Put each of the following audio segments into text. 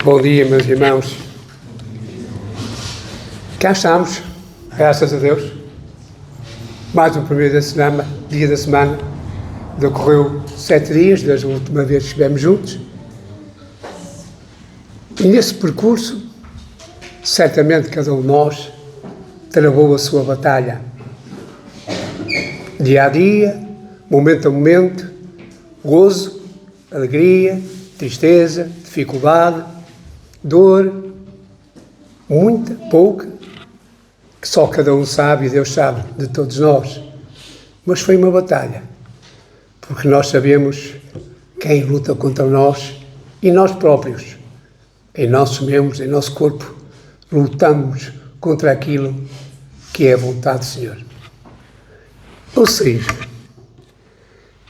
Bom dia, meus irmãos. Cá estamos, graças a Deus. Mais um primeiro dia da semana. Decorreu 7 dias, desde a última vez que estivemos juntos. E nesse percurso, certamente cada um de nós travou a sua batalha. Dia a dia, momento a momento, gozo, alegria, tristeza, dificuldade, dor, muita, pouca, que só cada um sabe e Deus sabe de todos nós. Mas foi uma batalha, porque nós sabemos quem luta contra nós e nós próprios, em nossos membros, em nosso corpo, lutamos contra aquilo que é a vontade do Senhor. Ou seja,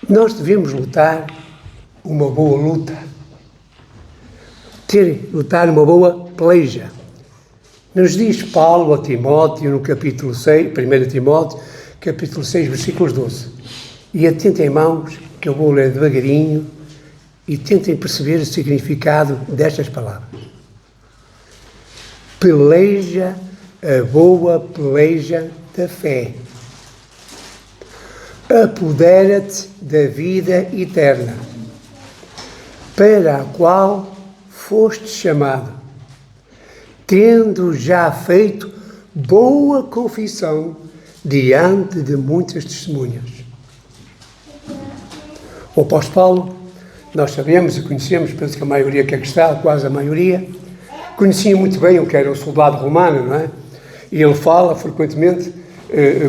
nós devemos lutar uma boa luta, lutar uma boa peleja. Nos diz Paulo a Timóteo no capítulo 6, 1 Timóteo, capítulo 6, versículos 12. E atentem, irmãos, que eu vou ler devagarinho e tentem perceber o significado destas palavras. Peleja a boa peleja da fé. Apodera-te da vida eterna, para a qual foste chamado, tendo já feito boa confissão diante de muitas testemunhas. O apóstolo Paulo, nós sabemos e conhecemos, penso que a maioria que aqui está, quase a maioria, conhecia muito bem o que era o soldado romano, não é? E ele fala frequentemente,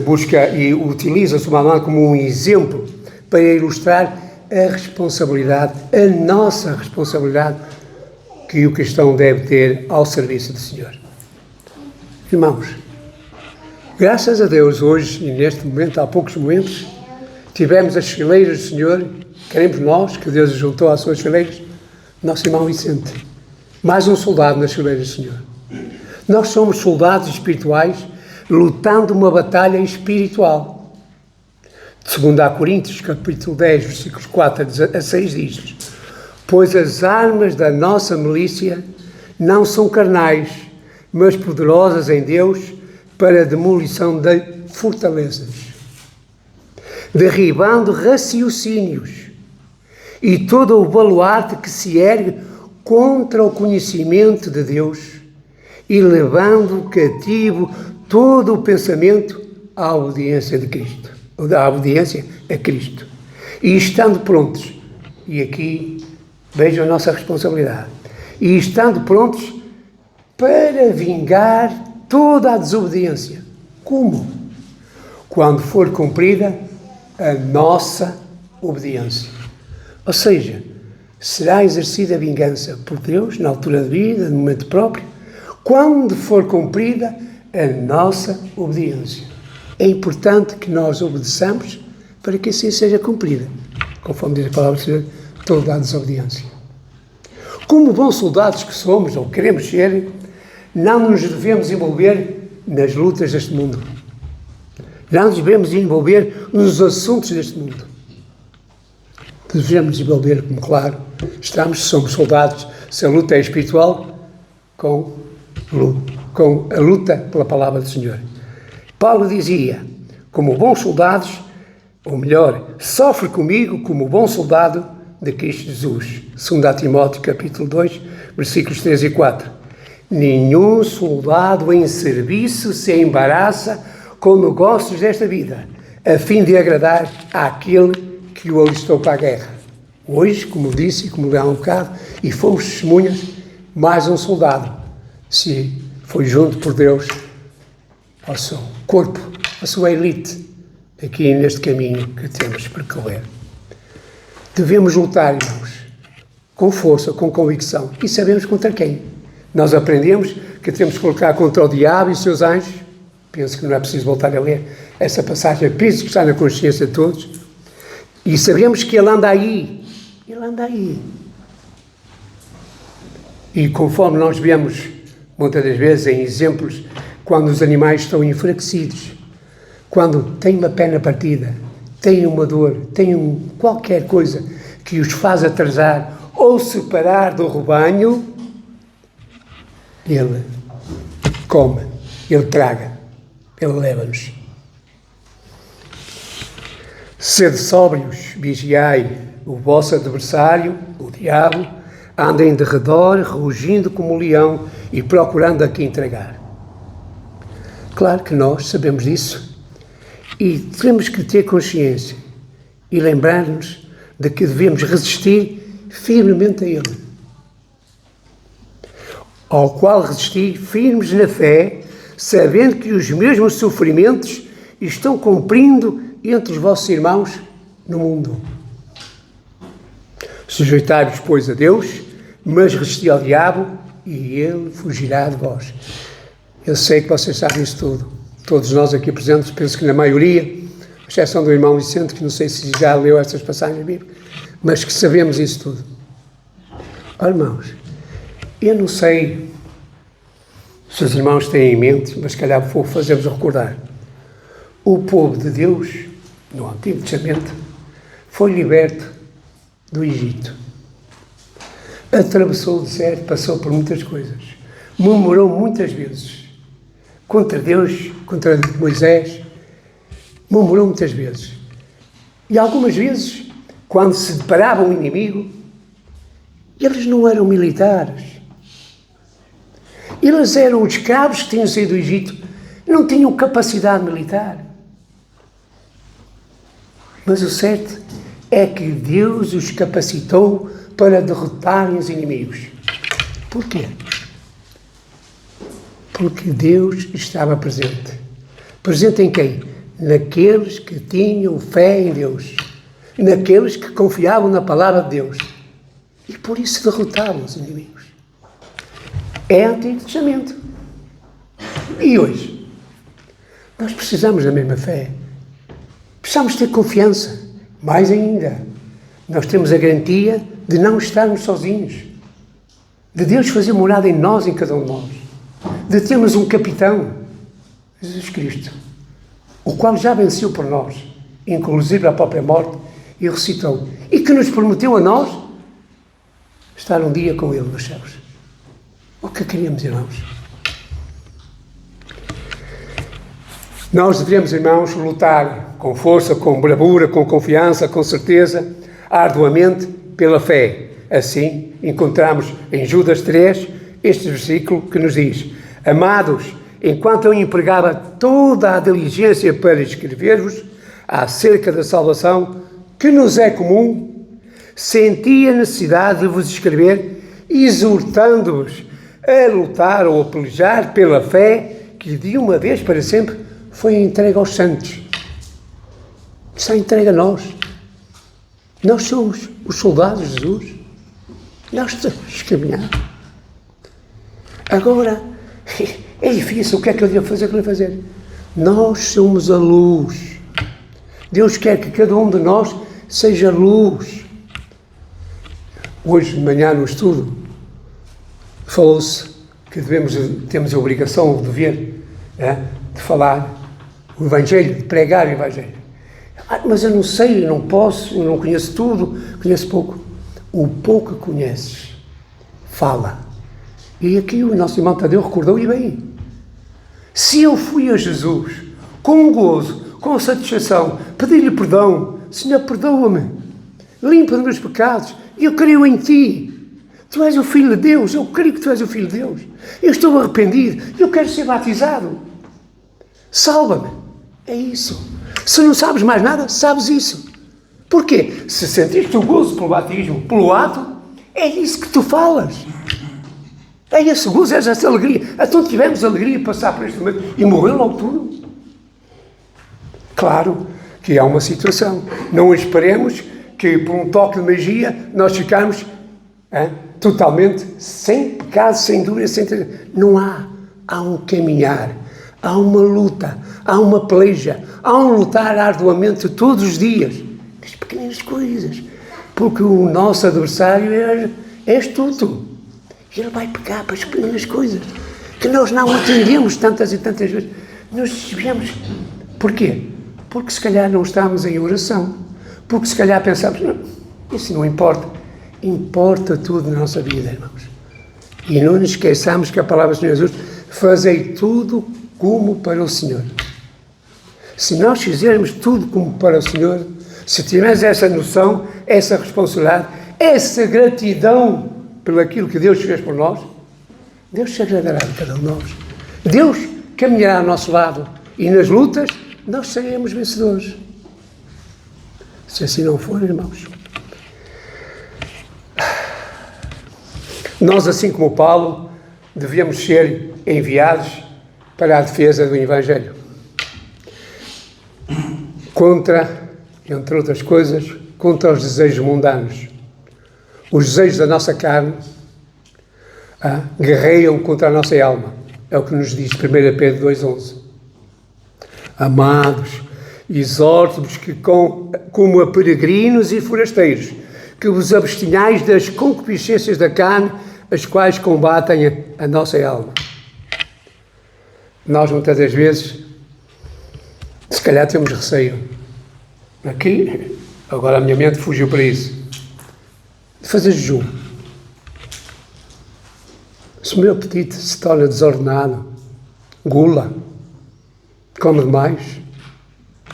busca e utiliza o soldado romano como um exemplo para ilustrar a responsabilidade, a nossa responsabilidade que o cristão deve ter ao serviço do Senhor. Irmãos, graças a Deus hoje e neste momento, há poucos momentos, tivemos as fileiras do Senhor, queremos nós, que Deus juntou às suas fileiras, nosso irmão Vicente, mais um soldado nas fileiras do Senhor. Nós somos soldados espirituais lutando uma batalha espiritual. Segundo a Coríntios, capítulo 10, versículos 4 a 6, diz: pois as armas da nossa milícia não são carnais, mas poderosas em Deus para a demolição de fortalezas, derribando raciocínios e todo o baluarte que se ergue contra o conhecimento de Deus e levando cativo todo o pensamento à obediência de Cristo, à obediência a Cristo. E estando prontos, e aqui vejam a nossa responsabilidade, e estando prontos para vingar toda a desobediência. Como? Quando for cumprida a nossa obediência. Ou seja, será exercida a vingança por Deus, na altura da vida, no momento próprio, quando for cumprida a nossa obediência. É importante que nós obedeçamos para que assim seja cumprida, conforme diz a palavra do Senhor, toda a desobediência. Como bons soldados que somos, ou queremos ser, não nos devemos envolver nas lutas deste mundo. Não nos devemos envolver nos assuntos deste mundo. Devemos envolver, como claro, somos soldados, se a luta é espiritual, com a luta pela palavra do Senhor. Paulo dizia, como bons soldados, ou melhor, sofre comigo como bom soldado de Cristo Jesus. 2 Timóteo, capítulo 2, versículos 3 e 4. Nenhum soldado em serviço se embaraça com negócios desta vida, a fim de agradar àquele que o alistou para a guerra. Hoje, como disse, como li há um bocado, e fomos testemunhas, mais um soldado se foi junto por Deus ao seu corpo, à sua elite, aqui neste caminho que temos de percorrer. Devemos lutar, irmãos, com força, com convicção, e sabemos contra quem. Nós aprendemos que temos que colocar contra o diabo e os seus anjos. Penso que não é preciso voltar a ler essa passagem, penso que está na consciência de todos, e sabemos que ele anda aí. Ele anda aí. E conforme nós vemos, muitas das vezes, em exemplos, quando os animais estão enfraquecidos, quando têm uma perna partida, têm uma dor, têm qualquer coisa que os faz atrasar ou separar do rebanho, Ele come, Ele traga, Ele leva-nos. Sede sóbrios, vigiai, o vosso adversário, o diabo, anda em derredor, rugindo como um leão e procurando a quem entregar. Claro que nós sabemos disso e temos que ter consciência e lembrar-nos de que devemos resistir firmemente a Ele, ao qual resistir firmes na fé, sabendo que os mesmos sofrimentos estão cumprindo entre os vossos irmãos no mundo. Sujeitai-vos, pois, a Deus, mas resisti ao diabo e ele fugirá de vós. Eu sei que vocês sabem isso tudo. Todos nós aqui presentes, penso que na maioria, à exceção do irmão Vicente, que não sei se já leu estas passagens bíblicas, mas que sabemos isso tudo. Olha, irmãos, eu não sei se os irmãos têm em mente, mas se calhar vou fazer-vos recordar. O povo de Deus, no Antigo Testamento, foi liberto do Egito. Atravessou o deserto, passou por muitas coisas. Murmurou muitas vezes contra Deus, contra Moisés. Murmurou muitas vezes. E algumas vezes, quando se deparava um inimigo, eles não eram militares. Eles eram os escravos que tinham saído do Egito. Não tinham capacidade militar. Mas o certo é que Deus os capacitou para derrotarem os inimigos. Porquê? Porque Deus estava presente. Presente em quem? Naqueles que tinham fé em Deus. Naqueles que confiavam na palavra de Deus. E por isso derrotavam os inimigos. É Antigo Testamento. E hoje? Nós precisamos da mesma fé. Precisamos ter confiança. Mais ainda, nós temos a garantia de não estarmos sozinhos. De Deus fazer morada em nós, em cada um de nós. De termos um capitão, Jesus Cristo, o qual já venceu por nós, inclusive a própria morte, e ressuscitou. E que nos prometeu a nós estar um dia com Ele nos céus. O que queríamos, irmãos? Nós devemos, irmãos, lutar com força, com bravura, com confiança, com certeza, arduamente, pela fé. Assim, encontramos em Judas 3 este versículo que nos diz: Amados, enquanto eu empregava toda a diligência para escrever-vos acerca da salvação que nos é comum, senti a necessidade de vos escrever, exortando-vos a lutar ou a pelejar pela fé que de uma vez para sempre foi entregue aos santos. Está entregue a nós. Nós somos os soldados de Jesus. Nós estamos caminhando. Agora, é difícil. O que é que eu devo fazer? O que eu devo fazer? Nós somos a luz. Deus quer que cada um de nós seja luz. Hoje de manhã no estudo, falou-se que temos a obrigação, o dever, de falar o Evangelho, de pregar o Evangelho. Mas eu não sei, eu não posso, eu não conheço tudo, conheço pouco. O pouco que conheces, fala. E aqui o nosso irmão Tadeu recordou e bem. Se eu fui a Jesus com gozo, com satisfação, pedir-lhe perdão, Senhor, perdoa-me, limpa os meus pecados, eu creio em Ti. Tu és o Filho de Deus, eu creio que Tu és o Filho de Deus. Eu estou arrependido, eu quero ser batizado. Salva-me. É isso. Se não sabes mais nada, sabes isso. Porquê? Se sentiste o gozo pelo batismo, pelo ato, é isso que tu falas. É esse gozo, é essa alegria. Então tivemos alegria de passar por este momento e morreu logo tudo. Claro que há uma situação. Não esperemos que por um toque de magia nós ficarmos totalmente sem pecado, sem dúvida, sem... Não há. Há um caminhar. Há uma luta, há uma peleja, há um lutar arduamente todos os dias. Das pequenas coisas. Porque o nosso adversário é astuto. Ele vai pegar para as pequenas coisas. Que nós não atendemos tantas e tantas vezes. Nós desviamos. Porquê? Porque se calhar não estamos em oração. Porque se calhar pensamos, não, isso não importa. Importa tudo na nossa vida, irmãos. E não nos esqueçamos que a palavra do Senhor Jesus, fazei tudo como para o Senhor. Se nós fizermos tudo como para o Senhor, se tivermos essa noção, essa responsabilidade, essa gratidão pelo aquilo que Deus fez por nós, Deus se agradará de cada um de nós. Deus caminhará ao nosso lado e nas lutas nós seremos vencedores. Se assim não for, irmãos, nós, assim como Paulo, devíamos ser enviados para a defesa do Evangelho. Contra, entre outras coisas, contra os desejos mundanos. Os desejos da nossa carne guerreiam contra a nossa alma. É o que nos diz 1 Pedro 2,11. Amados, exorto-vos que como a peregrinos e forasteiros, que vos abstenhais das concupiscências da carne, as quais combatem a nossa alma. Nós, muitas das vezes, se calhar temos receio. Aqui, agora a minha mente fugiu para isso. De fazer jejum. Se o meu apetite se torna desordenado, gula, come demais,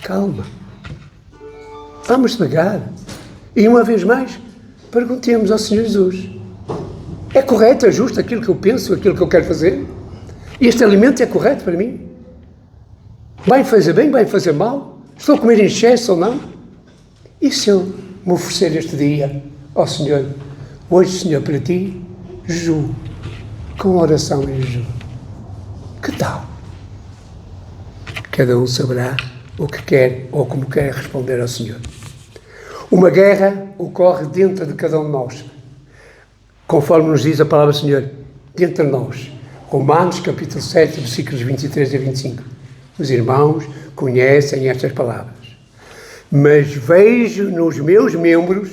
calma. Vamos devagar. E uma vez mais, perguntemos ao Senhor Jesus. É correto, é justo aquilo que eu penso, aquilo que eu quero fazer? Este alimento é correto para mim? Vai fazer bem, vai fazer mal? Estou a comer em excesso ou não? E se eu me oferecer este dia ao Senhor? Hoje, Senhor, para ti, jejum, com oração e jejum. Que tal? Cada um saberá o que quer ou como quer responder ao Senhor. Uma guerra ocorre dentro de cada um de nós, conforme nos diz a palavra do Senhor, dentro de nós. Romanos, capítulo 7, versículos 23 a 25. Os irmãos conhecem estas palavras. Mas vejo nos meus membros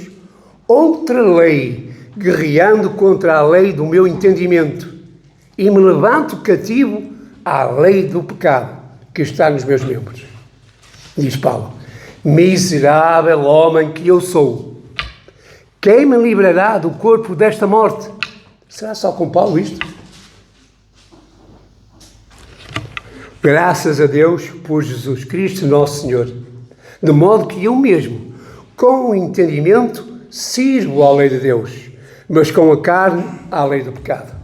outra lei, guerreando contra a lei do meu entendimento, e me levanto cativo à lei do pecado que está nos meus membros. Diz Paulo, miserável homem que eu sou, quem me livrará do corpo desta morte? Será só com Paulo isto? Graças a Deus por Jesus Cristo, nosso Senhor, de modo que eu mesmo, com o entendimento, sirvo à lei de Deus, mas com a carne, à lei do pecado.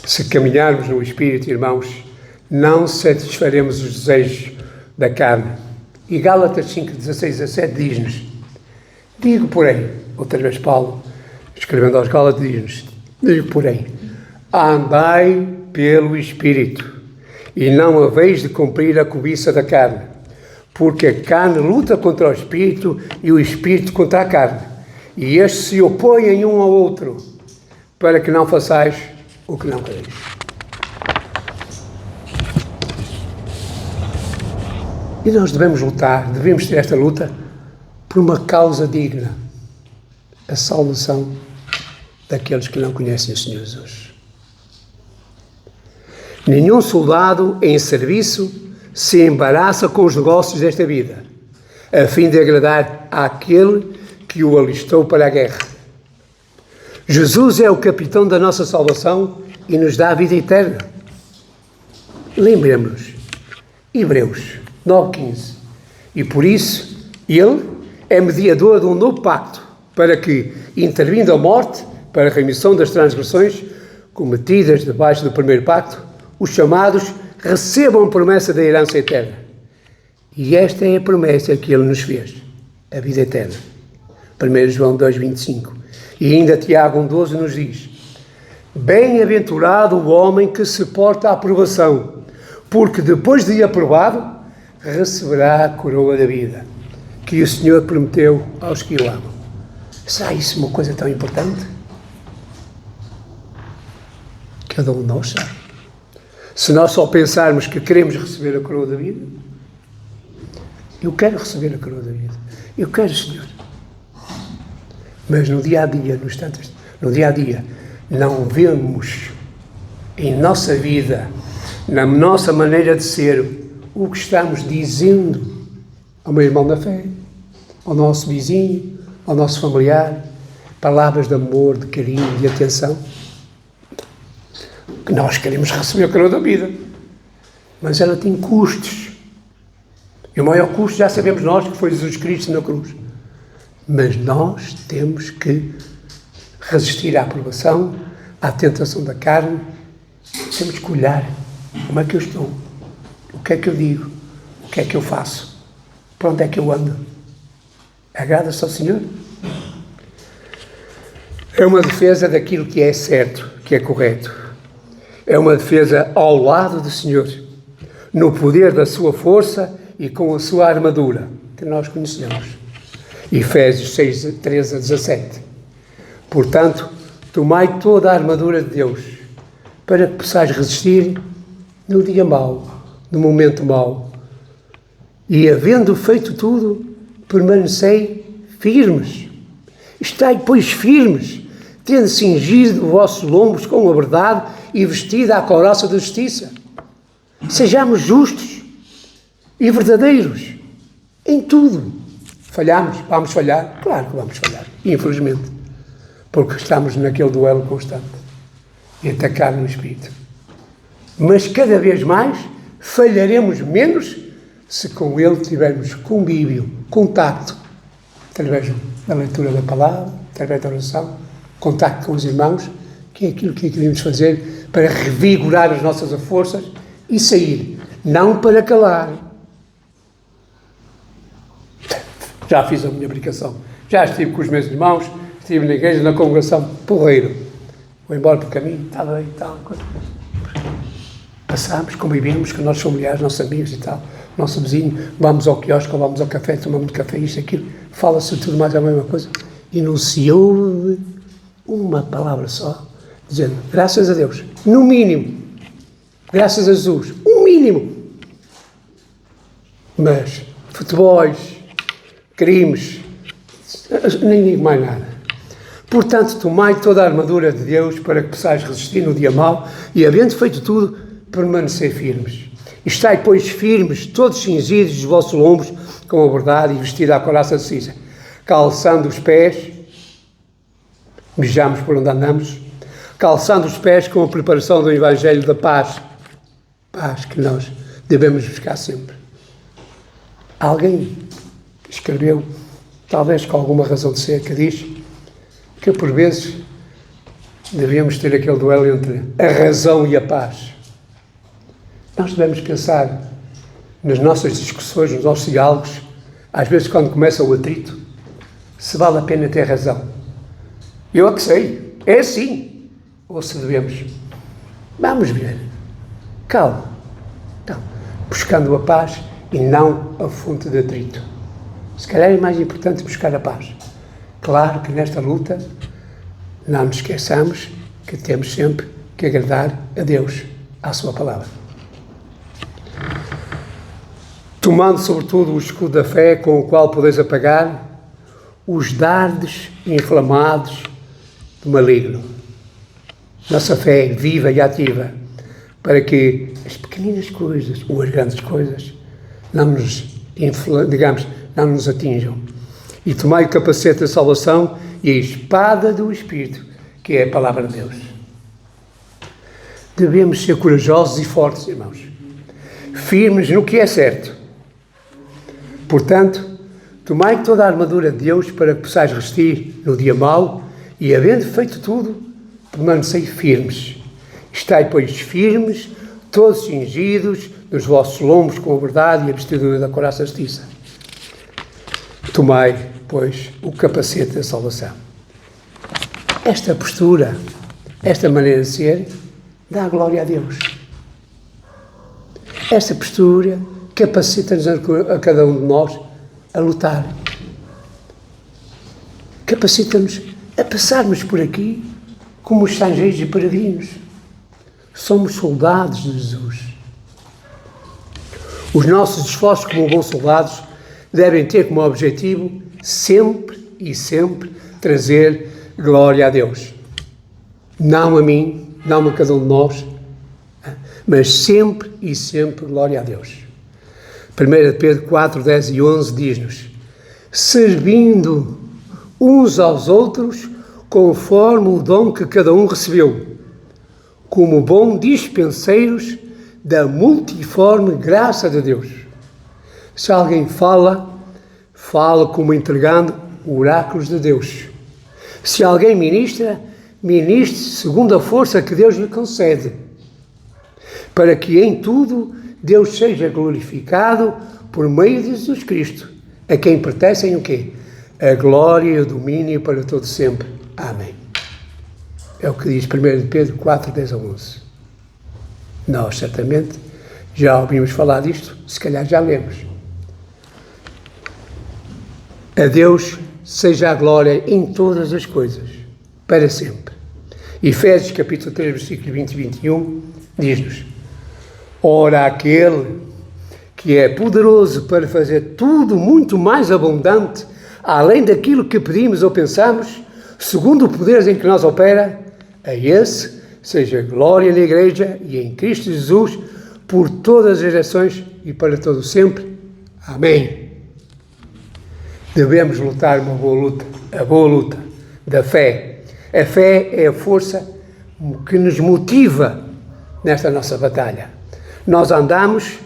Se caminharmos no Espírito, irmãos, não satisfaremos os desejos da carne. E Gálatas 5, 16 a 17 diz-nos, digo, porém, outra vez Paulo, escrevendo aos Gálatas, diz-nos, digo, porém, andai pelo Espírito, e não haveis de cumprir a cobiça da carne, porque a carne luta contra o Espírito e o Espírito contra a carne, e estes se opõem um ao outro, para que não façais o que não quereis. E nós devemos lutar, devemos ter esta luta por uma causa digna, a salvação daqueles que não conhecem o Senhor Jesus. Nenhum soldado em serviço se embaraça com os negócios desta vida, a fim de agradar àquele que o alistou para a guerra. Jesus é o capitão da nossa salvação e nos dá a vida eterna. Lembremos-nos, Hebreus 9:15. E por isso, ele é mediador de um novo pacto, para que, intervindo a morte para a remissão das transgressões cometidas debaixo do primeiro pacto, os chamados recebam a promessa da herança eterna. E esta é a promessa que ele nos fez, a vida eterna. 1 João 2:25. E ainda Tiago 1:12 nos diz, bem-aventurado o homem que suporta a aprovação, porque depois de aprovado, receberá a coroa da vida, que o Senhor prometeu aos que o amam. Será isso uma coisa tão importante? Cada um de nós sabe. Se nós só pensarmos que queremos receber a coroa da vida, eu quero receber a coroa da vida, eu quero, Senhor. Mas no dia a dia, no dia a dia, não vemos em nossa vida, na nossa maneira de ser, o que estamos dizendo ao meu irmão da fé, ao nosso vizinho, ao nosso familiar, palavras de amor, de carinho, de atenção, que nós queremos receber o calor da vida. Mas ela tem custos. E o maior custo já sabemos nós que foi Jesus Cristo na cruz. Mas nós temos que resistir à aprovação, à tentação da carne. Temos que olhar como é que eu estou, o que é que eu digo, o que é que eu faço, para onde é que eu ando. Agrada-se ao Senhor? É uma defesa daquilo que é certo, que é correto. É uma defesa ao lado do Senhor, no poder da sua força e com a sua armadura, que nós conhecemos. Efésios 6, 13 a 17. Portanto, tomai toda a armadura de Deus, para que possais resistir no dia mau, no momento mau. E, havendo feito tudo, permanecei firmes. Estai, pois, firmes, tendo cingido os vossos lombos com a verdade e vestida a couraça da justiça. Sejamos justos e verdadeiros em tudo. Falhamos? Vamos falhar? Claro que vamos falhar, infelizmente, porque estamos naquele duelo constante e atacar no espírito. Mas cada vez mais falharemos menos se com ele tivermos convívio, contacto, através da leitura da palavra, através da oração, contacto com os irmãos, que é aquilo que queremos fazer para revigorar as nossas forças e sair, não para calar. Já fiz a minha aplicação, já estive com os meus irmãos, estive na igreja, na congregação, porreiro. Vou embora pelo caminho, está bem, tal. Passámos, convivemos com nossos familiares, nossos amigos e tal, nosso vizinho, vamos ao quiosque, vamos ao café, tomamos café, isto, aquilo, fala-se tudo mais a mesma coisa, e não se ouve uma palavra só, dizendo, graças a Deus, no mínimo, graças a Jesus, o mínimo. Mas, futebols, crimes, nem digo mais nada. Portanto, tomai toda a armadura de Deus para que possais resistir no dia mau e, havendo feito tudo, permanecer firmes. Estai, pois, firmes, todos cingidos os vossos lombos com a verdade e vestidos à couraça de justiça, calçando os pés, vejamos por onde andamos, calçando os pés com a preparação do Evangelho da paz, paz que nós devemos buscar sempre. Alguém escreveu, talvez com alguma razão de ser, que diz que por vezes devemos ter aquele duelo entre a razão e a paz. Nós devemos pensar nas nossas discussões, nos nossos diálogos, às vezes quando começa o atrito, se vale a pena ter razão. Eu é que sei, é assim. Ou se devemos, vamos ver, calma, buscando a paz e não a fonte de atrito. Se calhar é mais importante buscar a paz. Claro que nesta luta não nos esqueçamos que temos sempre que agradar a Deus, à sua palavra. Tomando sobretudo o escudo da fé com o qual podeis apagar os dardos inflamados do maligno. Nossa fé viva e ativa para que as pequeninas coisas ou as grandes coisas não nos atinjam. E tomai o capacete da salvação e a espada do Espírito, que é a palavra de Deus. Devemos ser corajosos e fortes, irmãos, firmes no que é certo. Portanto, tomai toda a armadura de Deus para que possais resistir no dia mau e, havendo feito tudo, permanecei firmes. Estai, pois, firmes, todos cingidos nos vossos lombos com a verdade e a vestidura da couraça da justiça. Tomai, pois, o capacete da salvação. Esta postura, esta maneira de ser, dá glória a Deus. Esta postura capacita-nos a cada um de nós a lutar. Capacita-nos a passarmos por aqui como os estrangeiros e peregrinos. Somos soldados de Jesus. Os nossos esforços como bons soldados devem ter como objetivo sempre e sempre trazer glória a Deus. Não a mim, não a cada um de nós, mas sempre e sempre glória a Deus. 1 Pedro 4, 10 e 11 diz-nos: servindo uns aos outros conforme o dom que cada um recebeu, como bom dispenseiros da multiforme graça de Deus. Se alguém fala como entregando oráculos de Deus. Se alguém ministra, ministre segundo a força que Deus lhe concede, para que em tudo Deus seja glorificado por meio de Jesus Cristo, a quem pertencem o quê? A glória e o domínio para todo sempre. Amém. É o que diz 1 Pedro 4, 10 a 11. Nós, certamente, já ouvimos falar disto, se calhar já lemos. A Deus seja a glória em todas as coisas, para sempre. Efésios capítulo 3, versículo 20 e 21, diz-nos: ora, aquele que é poderoso para fazer tudo muito mais abundante, além daquilo que pedimos ou pensamos, segundo o poder em que nos opera, a esse seja glória na Igreja e em Cristo Jesus, por todas as gerações e para todo sempre. Amém. Devemos lutar uma boa luta, a boa luta da fé. A fé é a força que nos motiva nesta nossa batalha. Nós andamos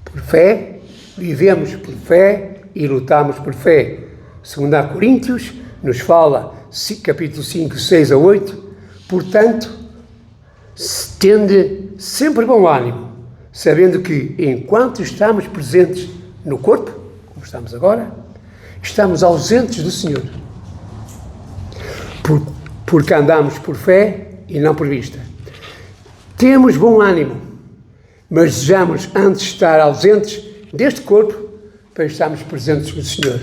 por fé, vivemos por fé e lutamos por fé. 2 Coríntios nos fala, capítulo 5, 6 a 8, portanto, tende sempre bom ânimo, sabendo que, enquanto estamos presentes no corpo, como estamos agora, estamos ausentes do Senhor, porque andamos por fé e não por vista. Temos bom ânimo, mas desejamos antes estar ausentes deste corpo para estarmos presentes no Senhor.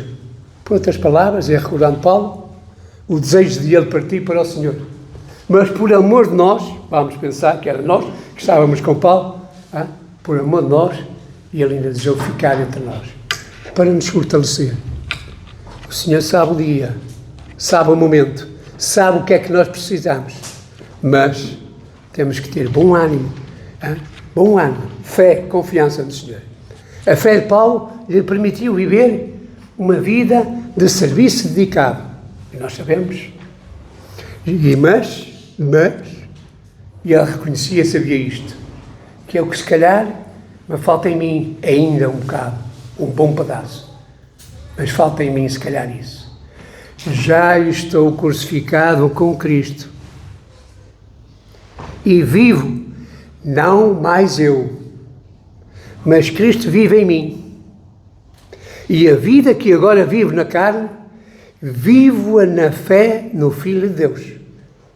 Por outras palavras, é recordando Paulo, o desejo de ele partir para o Senhor. Mas por amor de nós, vamos pensar que era nós que estávamos com Paulo, por amor de nós, ele ainda desejou ficar entre nós, para nos fortalecer. O Senhor sabe o dia, sabe o momento, sabe o que é que nós precisamos, mas temos que ter bom ânimo, fé, confiança no Senhor. A fé de Paulo lhe permitiu viver uma vida de serviço dedicado, e nós sabemos, mas ele reconhecia, sabia isto, que é o que se calhar me falta em mim ainda um bocado, um bom pedaço. Mas falta em mim, se calhar, isso. Já estou crucificado com Cristo. E vivo, não mais eu, mas Cristo vive em mim. E a vida que agora vivo na carne, vivo-a na fé no Filho de Deus,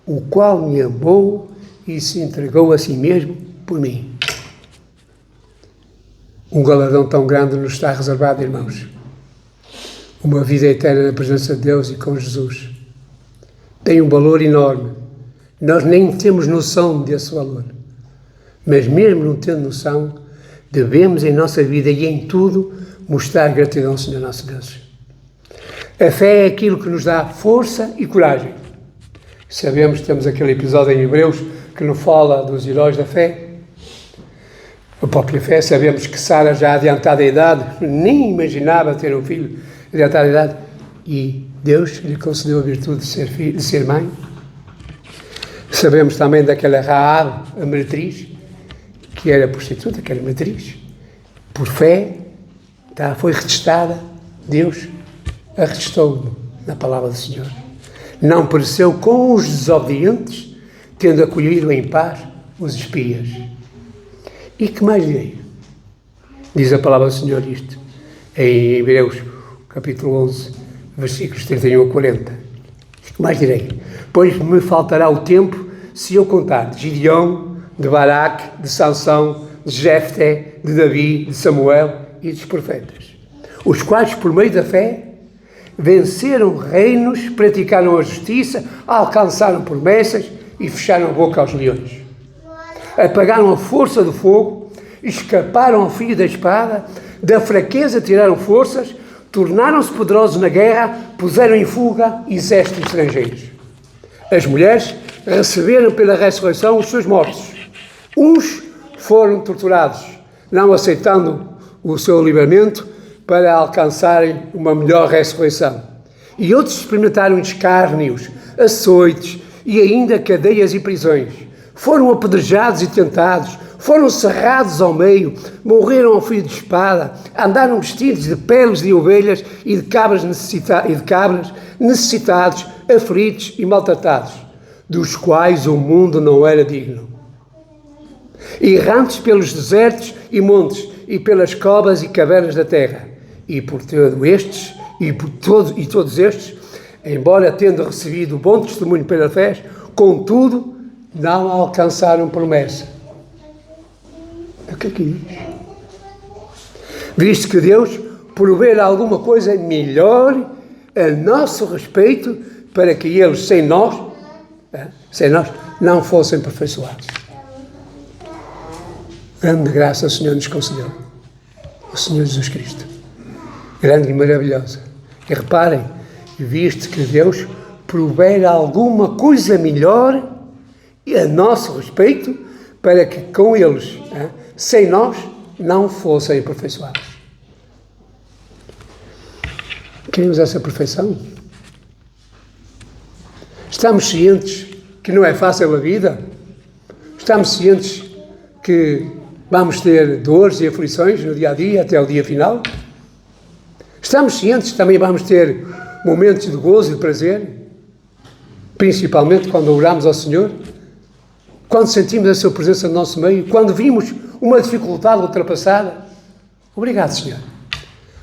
o qual me amou e se entregou a si mesmo por mim. Um galardão tão grande nos está reservado, irmãos. Uma vida eterna na presença de Deus e com Jesus. Tem um valor enorme. Nós nem temos noção desse valor. Mas mesmo não tendo noção, devemos em nossa vida e em tudo mostrar gratidão ao Senhor nosso Deus. A fé é aquilo que nos dá força e coragem. Sabemos que temos aquele episódio em Hebreus que nos fala dos heróis da fé. A própria fé, sabemos que Sara, já adiantada a idade, nem imaginava ter um filho adiantada a idade, e Deus lhe concedeu a virtude de ser mãe. Sabemos também daquela Raab, a meretriz, que era prostituta, que era meretriz. Por fé, foi retestada, Deus a retestou na palavra do Senhor. Não pereceu com os desobedientes, tendo acolhido em paz os espias. E que mais direi? Diz a palavra do Senhor isto, em Hebreus, capítulo 11, versículos 31 a 40. E que mais direi? Pois me faltará o tempo se eu contar de Gideão, de Baraque, de Sansão, de Jefté, de Davi, de Samuel e dos profetas, os quais, por meio da fé, venceram reinos, praticaram a justiça, alcançaram promessas e fecharam a boca aos leões. Apagaram a força do fogo, escaparam ao fio da espada, da fraqueza tiraram forças, tornaram-se poderosos na guerra, puseram em fuga exércitos estrangeiros. As mulheres receberam pela ressurreição os seus mortos. Uns foram torturados, não aceitando o seu livramento para alcançarem uma melhor ressurreição. E outros experimentaram escárnios, açoites e ainda cadeias e prisões. Foram apedrejados e tentados, foram cerrados ao meio, morreram ao fio de espada, andaram vestidos de peles de ovelhas e de cabras necessitados, aflitos e maltratados, dos quais o mundo não era digno. Errantes pelos desertos e montes, e pelas covas e cavernas da terra, e por todos estes, embora tendo recebido bom testemunho pela fé, contudo, não alcançaram promessa. É o que aqui diz. Visto que Deus prover alguma coisa melhor a nosso respeito, para que eles, sem nós, não fossem aperfeiçoados. Grande graça o Senhor nos concedeu. O Senhor Jesus Cristo. Grande e maravilhosa. E reparem, visto que Deus prover alguma coisa melhor a nosso respeito, para que com eles, sem nós, não fossem aperfeiçoados. Queremos essa perfeição? Estamos cientes que não é fácil a vida? Estamos cientes que vamos ter dores e aflições no dia a dia, até o dia final? Estamos cientes que também vamos ter momentos de gozo e de prazer? Principalmente quando oramos ao Senhor? Quando sentimos a sua presença no nosso meio? Quando vimos uma dificuldade ultrapassada? Obrigado, Senhor.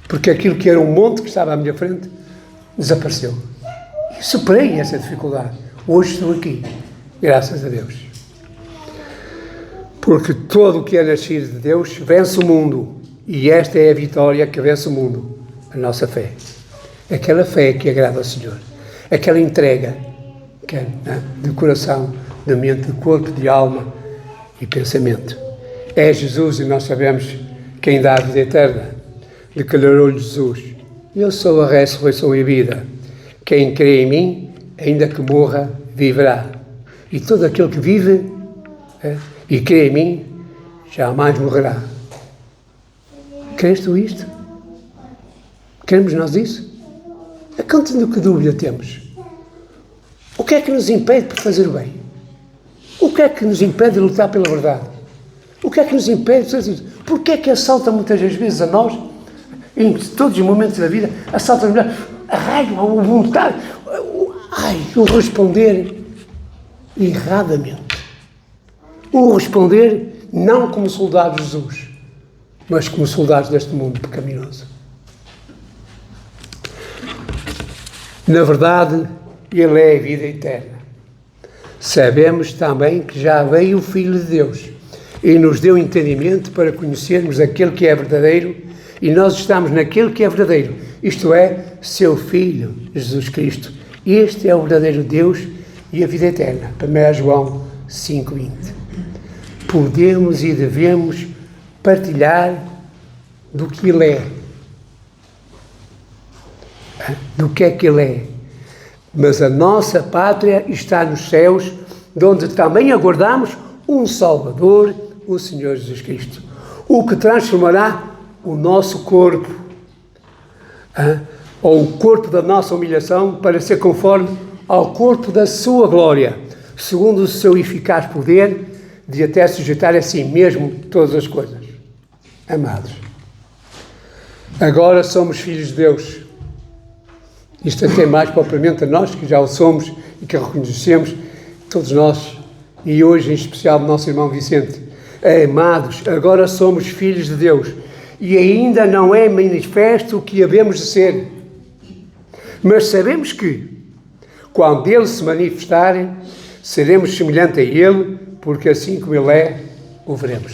Porque aquilo que era um monte que estava à minha frente desapareceu. E superei essa dificuldade. Hoje estou aqui. Graças a Deus. Porque todo o que é nascido de Deus vence o mundo. E esta é a vitória que vence o mundo. A nossa fé. Aquela fé que agrada ao Senhor. Aquela entrega que é, de coração, de mente, de corpo, de alma e pensamento. É Jesus e nós sabemos quem dá a vida eterna. Declarou-lhe Jesus: eu sou a ressurreição e a vida. Quem crê em mim, ainda que morra, viverá. E todo aquele que vive e crê em mim, jamais morrerá. Crês tu isto? Queremos nós isso? A quanto de que dúvida temos? O que é que nos impede de fazer o bem? O que é que nos impede de lutar pela verdade? O que é que nos impede de fazer isso? Porquê é que assalta muitas das vezes a nós, em todos os momentos da vida, assalta-nos a raiva, a vontade, o responder erradamente. O responder não como soldados de Jesus, mas como soldados deste mundo pecaminoso. Na verdade, Ele é a vida eterna. Sabemos também que já veio o Filho de Deus e nos deu entendimento para conhecermos aquele que é verdadeiro, e nós estamos naquele que é verdadeiro, isto é, seu Filho, Jesus Cristo. Este é o verdadeiro Deus e a vida eterna. 1 João 5,20. Podemos e devemos partilhar do que Ele é. Do que é que Ele é. Mas a nossa pátria está nos céus, de onde também aguardamos um Salvador, o Senhor Jesus Cristo, o que transformará o nosso corpo, ou o corpo da nossa humilhação, para ser conforme ao corpo da sua glória, segundo o seu eficaz poder, de até sujeitar a si mesmo todas as coisas. Amados, agora somos filhos de Deus. Isto até mais propriamente a nós, que já o somos e que reconhecemos, todos nós, e hoje em especial o nosso irmão Vicente. Amados, agora somos filhos de Deus, e ainda não é manifesto o que havemos de ser. Mas sabemos que, quando Ele se manifestar, seremos semelhantes a Ele, porque assim como Ele é, o veremos.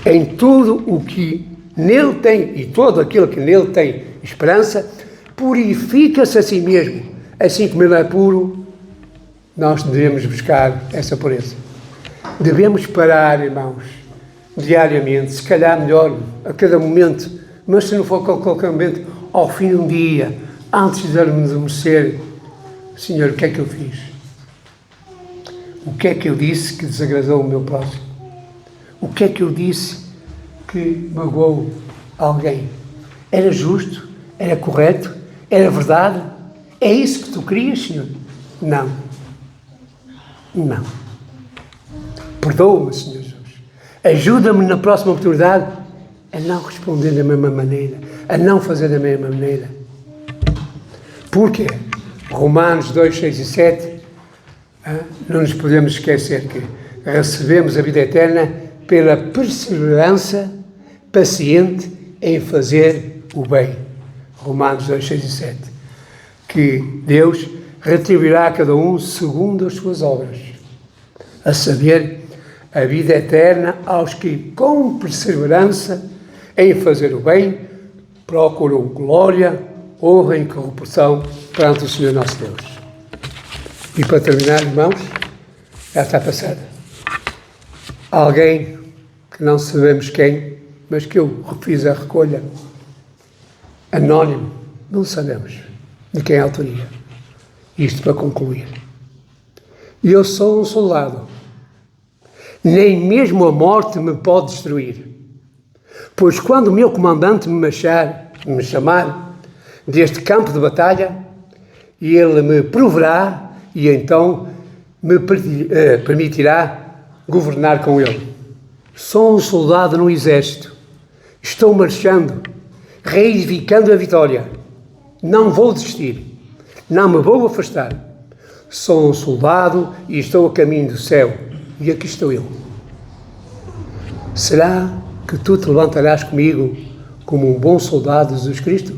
Em tudo o que nele tem, e todo aquele que nele tem esperança, purifica-se a si mesmo. Assim como Ele é puro, nós devemos buscar essa pureza. Devemos parar, irmãos, diariamente, se calhar melhor, a cada momento, mas se não for a qualquer momento, ao fim de um dia, antes de adormecer, Senhor, o que é que eu fiz? O que é que eu disse que desagradou o meu próximo? O que é que eu disse que magoou alguém? Era justo? Era correto? Era verdade? É isso que tu querias, Senhor? Não. Não. Perdoa-me, Senhor Jesus. Ajuda-me na próxima oportunidade a não responder da mesma maneira, a não fazer da mesma maneira. Porquê? Romanos 2, 6 e 7, não nos podemos esquecer que recebemos a vida eterna pela perseverança paciente em fazer o bem. Romanos 2, 6 e 7. Que Deus retribuirá a cada um segundo as suas obras, a saber, a vida eterna aos que, com perseverança em fazer o bem, procuram glória, honra e incorrupção perante o Senhor nosso Deus. E para terminar, irmãos, já está passada. Alguém que não sabemos quem, mas que eu fiz a recolha, anónimo, não sabemos de quem é a autoria. Isto para concluir. Eu sou um soldado. Nem mesmo a morte me pode destruir. Pois quando o meu comandante me chamar deste campo de batalha, ele me proverá e então me permitirá governar com ele. Sou um soldado no exército. Estou marchando, reivindicando a vitória. Não vou desistir. Não me vou afastar. Sou um soldado e estou a caminho do céu. E aqui estou eu. Será que tu te levantarás comigo como um bom soldado de Jesus Cristo?